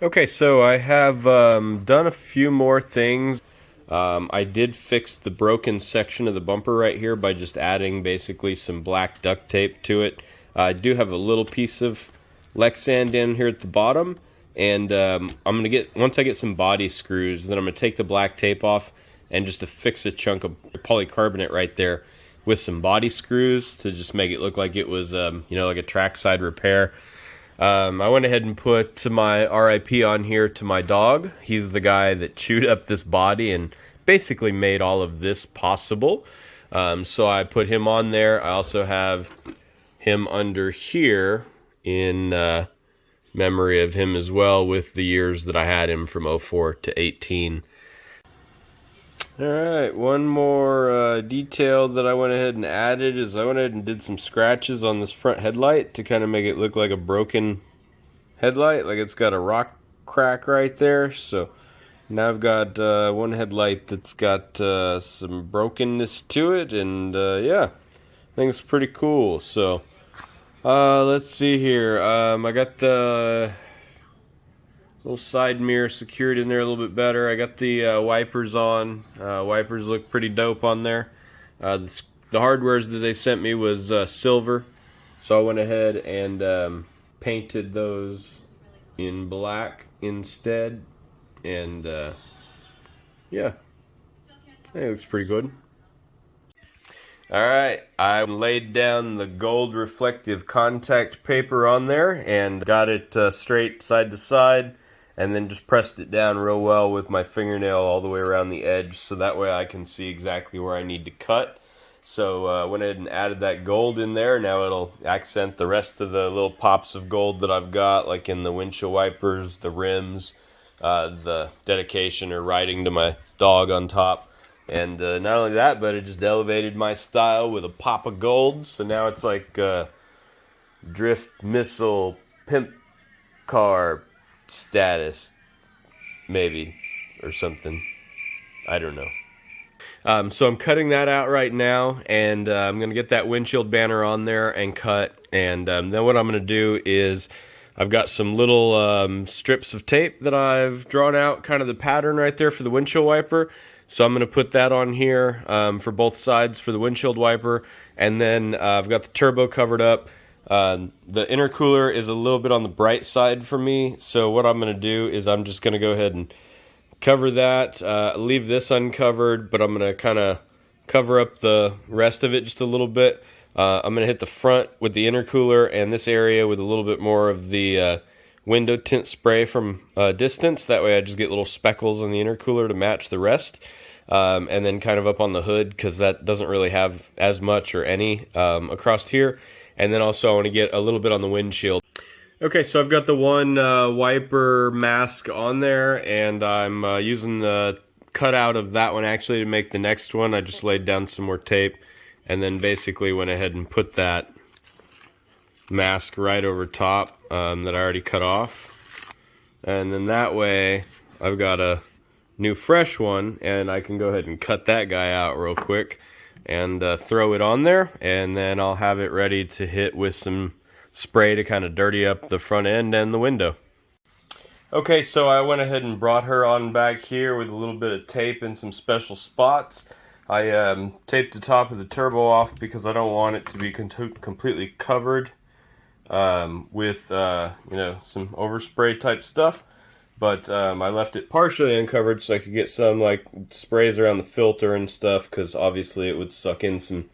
Okay, so I have done a few more things. I did fix the broken section of the bumper right here by just adding basically some black duct tape to it. I do have a little piece of Lexan in here at the bottom, and I'm gonna get, once I get some body screws, then I'm gonna take the black tape off and just affix a chunk of polycarbonate right there with some body screws to just make it look like it was like a trackside repair. I went ahead and put my RIP on here to my dog. He's the guy that chewed up this body and basically made all of this possible. So I put him on there. I also have him under here in memory of him as well, with the years that I had him from 04 to 18. Alright, one more detail that I went ahead and added is I went ahead and did some scratches on this front headlight to kind of make it look like a broken headlight, like it's got a rock crack right there. So now I've got one headlight that's got some brokenness to it, and yeah, I think it's pretty cool. So let's see here. I got the little side mirror secured in there a little bit better. I got the wipers on. Wipers look pretty dope on there. The hardwares that they sent me was silver, so I went ahead and painted those in black instead. And yeah, it looks pretty good. Alright, I laid down the gold reflective contact paper on there and got it straight side to side, and then just pressed it down real well with my fingernail all the way around the edge, so that way I can see exactly where I need to cut. So went ahead and added that gold in there. Now it'll accent the rest of the little pops of gold that I've got, like in the windshield wipers, the rims, the dedication or writing to my dog on top. And not only that, but it just elevated my style with a pop of gold. So now it's like drift missile pimp car status, maybe, or something. I don't know. So I'm cutting that out right now, and I'm going to get that windshield banner on there and cut. And then what I'm going to do is I've got some little strips of tape that I've drawn out, kind of the pattern right there for the windshield wiper. So I'm going to put that on here for both sides for the windshield wiper. And then I've got the turbo covered up. The intercooler is a little bit on the bright side for me. So what I'm going to do is I'm just going to go ahead and cover that, leave this uncovered, but I'm going to kind of cover up the rest of it just a little bit. I'm going to hit the front with the intercooler and this area with a little bit more of the window tint spray from distance. That way I just get little speckles on the intercooler to match the rest. And then kind of up on the hood, because that doesn't really have as much or any across here. And then also I want to get a little bit on the windshield. Okay, so I've got the one wiper mask on there, and I'm using the cutout of that one actually to make the next one. I just laid down some more tape and then basically went ahead and put that mask right over top that I already cut off. And then that way I've got a new fresh one, and I can go ahead and cut that guy out real quick and throw it on there, and then I'll have it ready to hit with some spray to kind of dirty up the front end and the window. Okay, so I went ahead and brought her on back here with a little bit of tape and some special spots. I taped the top of the turbo off because I don't want it to be completely covered with some overspray type stuff. But I left it partially uncovered so I could get some like sprays around the filter and stuff, because obviously it would suck in some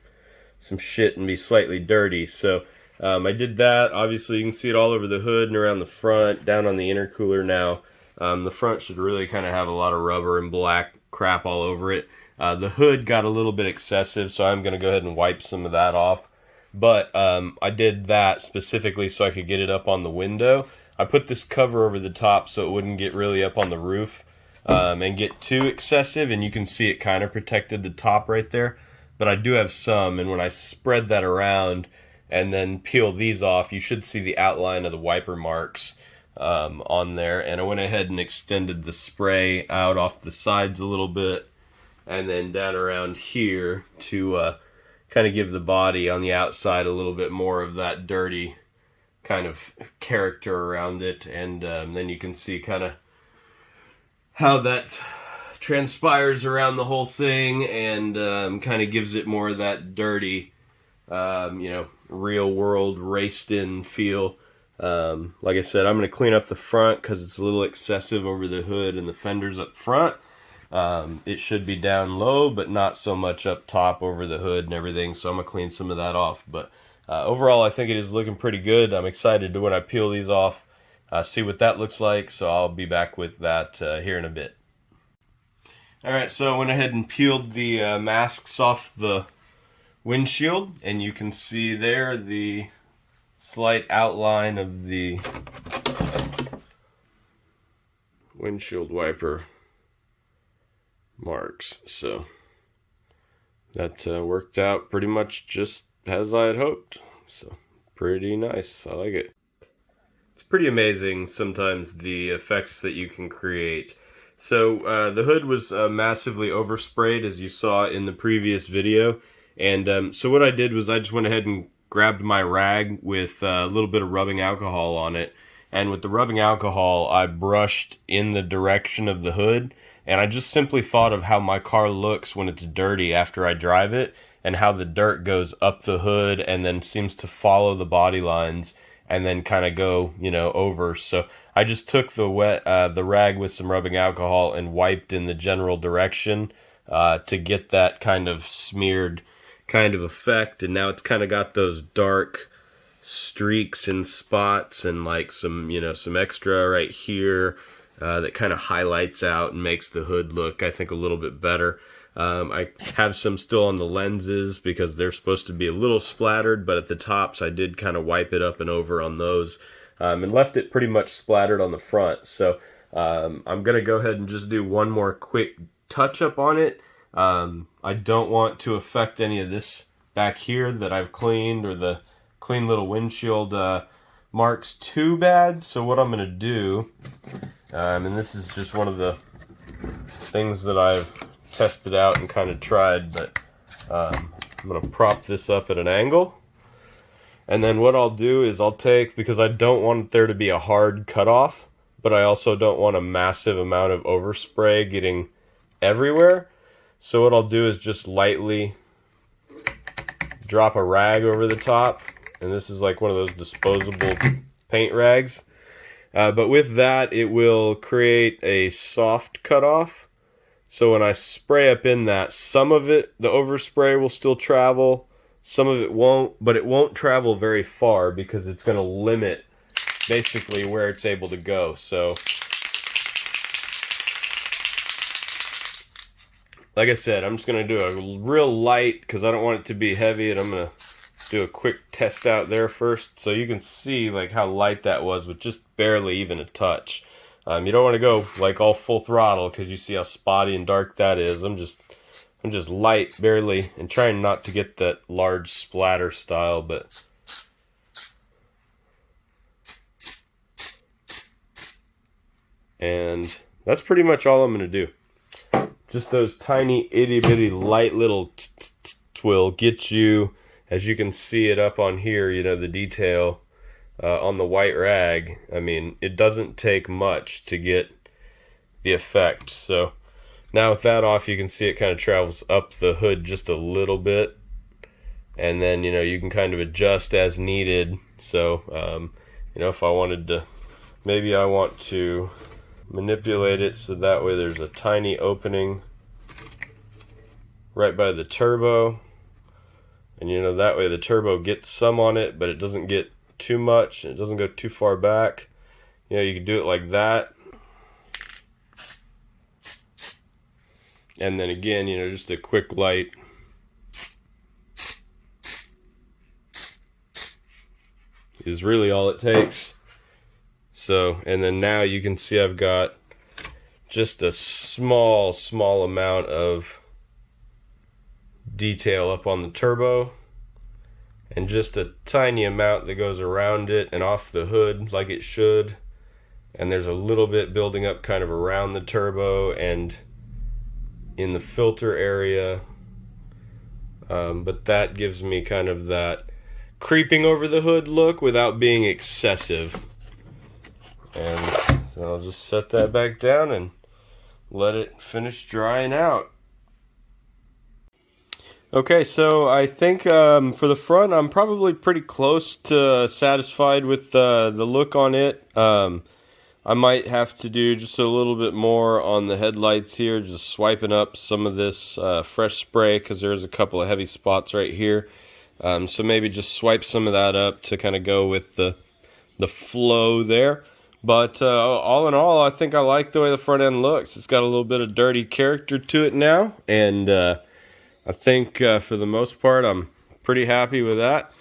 shit and be slightly dirty. So I did that. Obviously you can see it all over the hood and around the front, down on the intercooler now. The front should really kind of have a lot of rubber and black crap all over it. The hood got a little bit excessive, so I'm going to go ahead and wipe some of that off. But I did that specifically so I could get it up on the window. I put this cover over the top so it wouldn't get really up on the roof and get too excessive, and you can see it kind of protected the top right there. But I do have some, and when I spread that around and then peel these off, you should see the outline of the wiper marks on there. And I went ahead and extended the spray out off the sides a little bit and then down around here to kind of give the body on the outside a little bit more of that dirty kind of character around it, and then you can see kind of how that transpires around the whole thing, and kind of gives it more of that dirty, real world raced in feel. Like I said, I'm going to clean up the front because it's a little excessive over the hood and the fenders up front. It should be down low, but not so much up top over the hood and everything, so I'm going to clean some of that off. But overall, I think it is looking pretty good. I'm excited to, when I peel these off, see what that looks like, so I'll be back with that here in a bit. Alright, so I went ahead and peeled the masks off the windshield, and you can see there the slight outline of the windshield wiper marks. So that worked out pretty much just as I had hoped. So pretty nice. I like it. It's pretty amazing sometimes the effects that you can create. So the hood was massively oversprayed, as you saw in the previous video. And so what I did was I just went ahead and grabbed my rag with a little bit of rubbing alcohol on it. And with the rubbing alcohol, I brushed in the direction of the hood. And I just simply thought of how my car looks when it's dirty after I drive it, and how the dirt goes up the hood and then seems to follow the body lines and then kind of go, over. So I just took the rag with some rubbing alcohol and wiped in the general direction to get that kind of smeared kind of effect. And now it's kind of got those dark streaks and spots and like some, some extra right here that kind of highlights out and makes the hood look, I think, a little bit better. I have some still on the lenses because they're supposed to be a little splattered, but at the tops I did kind of wipe it up and over on those, and left it pretty much splattered on the front. So I'm going to go ahead and just do one more quick touch up on it. I don't want to affect any of this back here that I've cleaned, or the clean little windshield marks too bad. So what I'm going to do, and this is just one of the things that I've tested out and kind of tried, but I'm going to prop this up at an angle. And then what I'll do is I'll take, because I don't want there to be a hard cutoff, but I also don't want a massive amount of overspray getting everywhere. So what I'll do is just lightly drop a rag over the top. And this is like one of those disposable paint rags. But with that, it will create a soft cutoff. So when I spray up in that, some of it, the overspray will still travel. Some of it won't, but it won't travel very far because it's going to limit basically where it's able to go. So, like I said, I'm just going to do a real light because I don't want it to be heavy, and I'm going to do a quick test out there first, so you can see like how light that was with just barely even a touch. You don't want to go like all full throttle because you see how spotty and dark that is. I'm just light, barely, and trying not to get that large splatter style, but and that's pretty much all I'm going to do. Just those tiny itty bitty light little will get you, as you can see it up on here, the detail on the white rag. I mean, it doesn't take much to get the effect. So now with that off, you can see it kind of travels up the hood just a little bit. And then, you can kind of adjust as needed. So, if I wanted to, maybe I want to manipulate it so that way there's a tiny opening right by the turbo. And that way the turbo gets some on it, but it doesn't get too much. It doesn't go too far back. You can do it like that. And then again, just a quick light. Is really all it takes. So, and then now you can see I've got just a small amount of detail up on the turbo, and just a tiny amount that goes around it and off the hood like it should. And there's a little bit building up kind of around the turbo and in the filter area. But that gives me kind of that creeping over the hood look without being excessive. And so I'll just set that back down and let it finish drying out. Okay, so I think for the front, I'm probably pretty close to satisfied with the look on it. I might have to do just a little bit more on the headlights here, just swiping up some of this fresh spray because there's a couple of heavy spots right here. So maybe just swipe some of that up to kind of go with the flow there. But all in all, I think I like the way the front end looks. It's got a little bit of dirty character to it now, and I think for the most part, I'm pretty happy with that.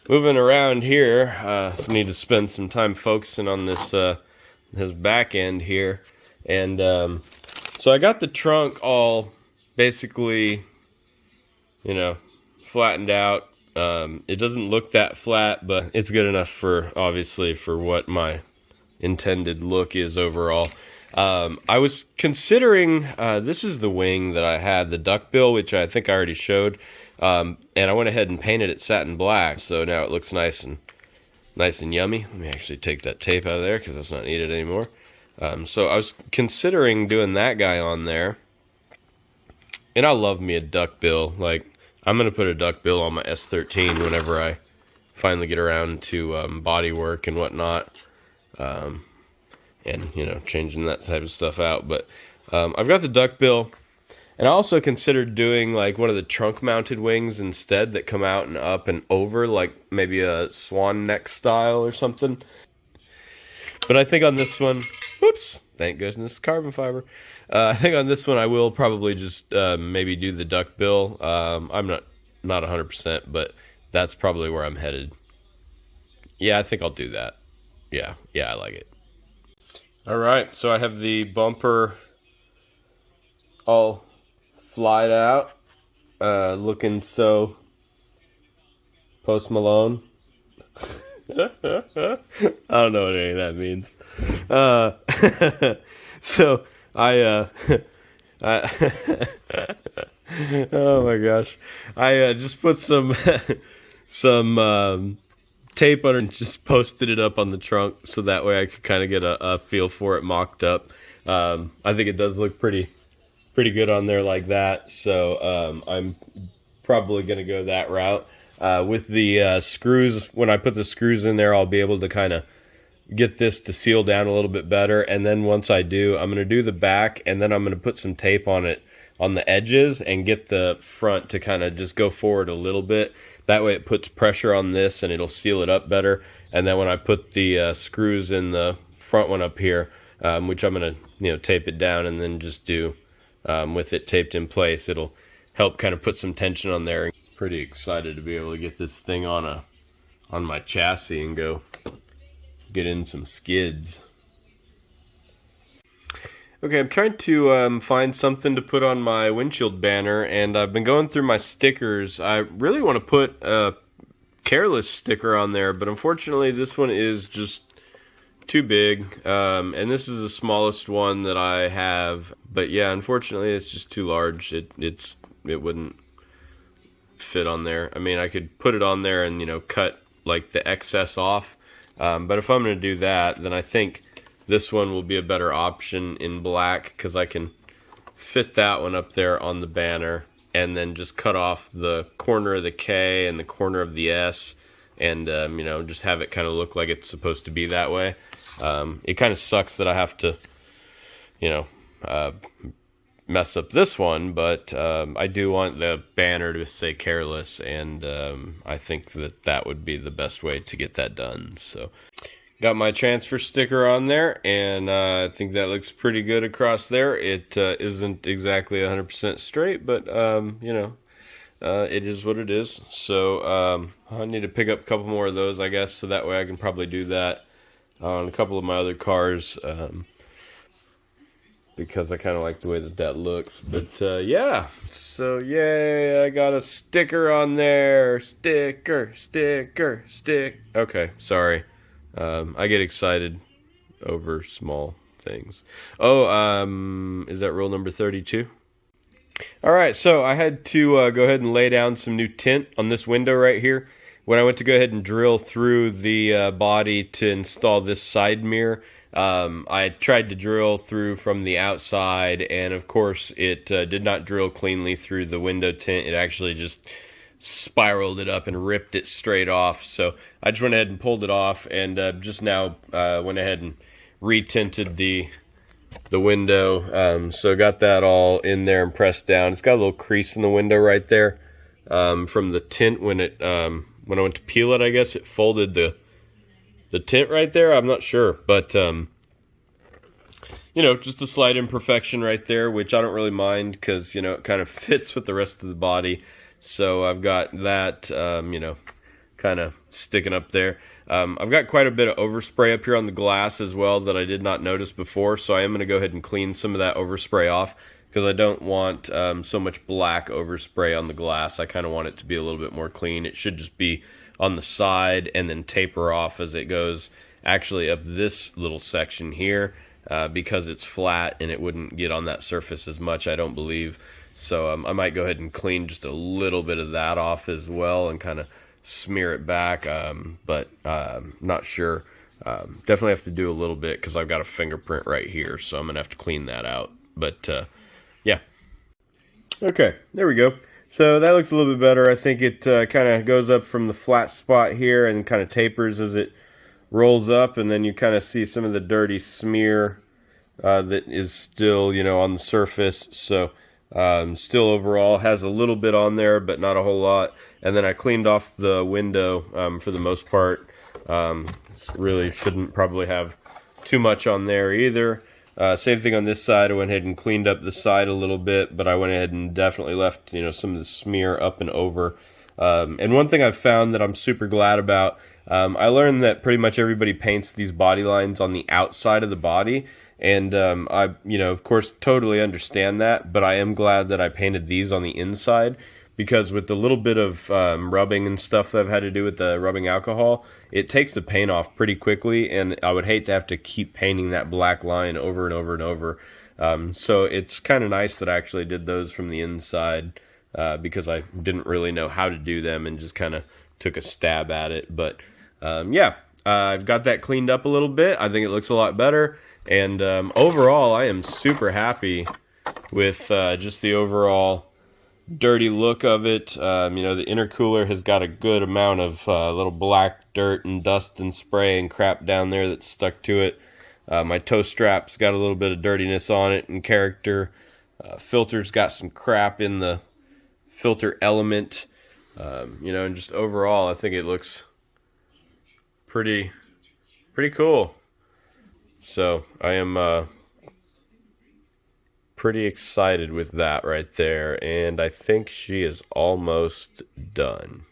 Moving around here, I need to spend some time focusing on this his back end here, and so I got the trunk all basically, you know, flattened out. It doesn't look that flat, but it's good enough for, obviously, for what my intended look is overall. I was considering, this is the wing that I had, the duckbill, which I think I already showed, and I went ahead and painted it satin black, so now it looks nice and yummy. Let me actually take that tape out of there because that's not needed anymore. So I was considering doing that guy on there, and I love me a duckbill. Like, I'm going to put a duckbill on my S13 whenever I finally get around to body work and whatnot. And, you know, changing that type of stuff out. But I've got the duckbill, and I also considered doing like one of the trunk mounted wings instead that come out and up and over, like maybe a swan neck style or something. But I think on this one, oops, thank goodness, carbon fiber. I think on this one I will probably just maybe do the duckbill. I'm not 100%, but that's probably where I'm headed. Yeah, I think I'll do that. Yeah, I like it. Alright, so I have the bumper all flied out, looking so Post Malone. I don't know what any of that means. So I oh my gosh, I just put some tape on it and just posted it up on the trunk so that way I could kind of get a feel for it mocked up. I think it does look pretty good on there like that, so I'm probably going to go that route. With the screws, when I put the screws in there, I'll be able to kind of get this to seal down a little bit better, and then once I do, I'm going to do the back, and then I'm going to put some tape on it on the edges and get the front to kind of just go forward a little bit. That way it puts pressure on this and it'll seal it up better. And then when I put the screws in the front one up here, which I'm going to tape it down and then just do with it taped in place, it'll help kind of put some tension on there. Pretty excited to be able to get this thing on my chassis and go get in some skids. Okay, I'm trying to find something to put on my windshield banner, and I've been going through my stickers. I really want to put a careless sticker on there, but unfortunately this one is just too big, and this is the smallest one that I have. But yeah, unfortunately it's just too large. It wouldn't fit on there. I mean, I could put it on there and cut like the excess off, but if I'm going to do that, then I think this one will be a better option in black because I can fit that one up there on the banner and then just cut off the corner of the K and the corner of the S and, just have it kind of look like it's supposed to be that way. It kind of sucks that I have to, mess up this one, but I do want the banner to say careless, and I think that would be the best way to get that done. So got my transfer sticker on there, and I think that looks pretty good across there. It isn't exactly 100% straight, but it is what it is. So I need to pick up a couple more of those, I guess, so that way I can probably do that on a couple of my other cars, because I kind of like the way that looks. But yeah, so yay, I got a sticker on there. Sticker. Okay, sorry. I get excited over small things. Oh, is that rule number 32? All right, so I had to go ahead and lay down some new tint on this window right here. When I went to go ahead and drill through the body to install this side mirror, I tried to drill through from the outside, and of course it did not drill cleanly through the window tint. It actually just spiraled it up and ripped it straight off. So I just went ahead and pulled it off, and just now went ahead and retinted the window. So got that all in there and pressed down. It's got a little crease in the window right there from the tint when I went to peel it. I guess it folded the tint right there. I'm not sure, but just a slight imperfection right there, which I don't really mind because it kind of fits with the rest of the body. So I've got that kind of sticking up there. I've got quite a bit of overspray up here on the glass as well that I did not notice before, so I am going to go ahead and clean some of that overspray off because I don't want so much black overspray on the glass. I kind of want it to be a little bit more clean. It should just be on the side and then taper off as it goes actually up this little section here because it's flat and it wouldn't get on that surface as much, I don't believe. So I might go ahead and clean just a little bit of that off as well and kind of smear it back, but not sure. Definitely have to do a little bit because I've got a fingerprint right here, so I'm gonna have to clean that out. But yeah, okay, there we go. So that looks a little bit better. I think it kind of goes up from the flat spot here and kind of tapers as it rolls up, and then you kind of see some of the dirty smear that is still on the surface. So still overall has a little bit on there, but not a whole lot. And then I cleaned off the window for the most part. Really shouldn't probably have too much on there either. Same thing on this side. I went ahead and cleaned up the side a little bit, but I went ahead and definitely left some of the smear up and over. And one thing I've found that I'm super glad about, I learned that pretty much everybody paints these body lines on the outside of the body. And I, of course, totally understand that, but I am glad that I painted these on the inside because with the little bit of rubbing and stuff that I've had to do with the rubbing alcohol, it takes the paint off pretty quickly, and I would hate to have to keep painting that black line over and over and over. So it's kind of nice that I actually did those from the inside because I didn't really know how to do them and just kind of took a stab at it. But yeah, I've got that cleaned up a little bit. I think it looks a lot better. And overall, I am super happy with just the overall dirty look of it. The intercooler has got a good amount of little black dirt and dust and spray and crap down there that's stuck to it. My toe strap's got a little bit of dirtiness on it and character. Filter's got some crap in the filter element. And just overall, I think it looks pretty cool. So I am pretty excited with that right there, and I think she is almost done.